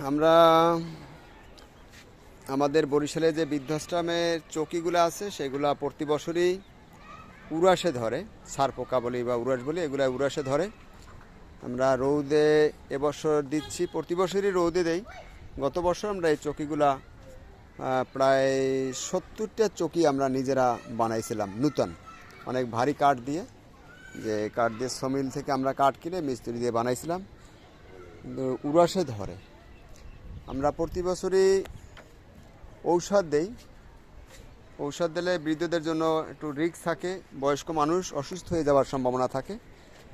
আমরা আমাদের বরিশালে যে বৃদ্ধাশ্রমের চৌকিগুলো আছে সেগুলো প্রতি বছরই উড়াসে ধরে, সার পোকা বলি বা উড়াস বলি, এগুলো উড়াসে ধরে। আমরা রৌদে এবছর দিচ্ছি, প্রতি বছরই রৌদে দেই। গত বছর আমরা এই চৌকিগুলা প্রায় 70টা চৌকি আমরা নিজেরা বানাইছিলাম, নূতন অনেক ভারী কাঠ দিয়ে, যে কাঠ দিয়ে সমিল থেকে আমরা কাঠ কিনে মিস্ত্রি দিয়ে বানাইছিলাম, কিন্তু উড়াসে ধরে। আমরা প্রতি বছরই ঔষধ দেই। ঔষধ দিলে বৃদ্ধদের জন্য একটু রিস্ক থাকে, বয়স্ক মানুষ অসুস্থ হয়ে যাওয়ার সম্ভাবনা থাকে।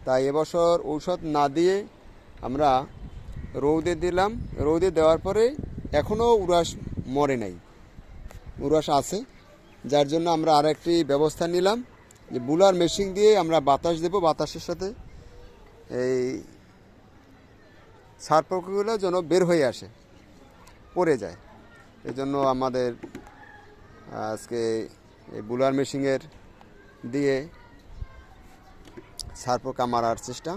তাই এবছর ঔষধ না দিয়ে আমরা রৌদে দিলাম। রৌদে দেওয়ার পরে এখনও উড়াস মরে নাই, উড়াস আছে, যার জন্য আমরা আর একটি ব্যবস্থা নিলাম যে বুলার মেশিন দিয়ে আমরা বাতাস দেব, বাতাসের সাথে এই সার পোকাগুলো যেন বের হয়ে আসে, পড়ে যায়। এই জন্য আমাদের আজকে এই বুলার মেশিনের দিয়ে সার পোকা মারার চেষ্টা।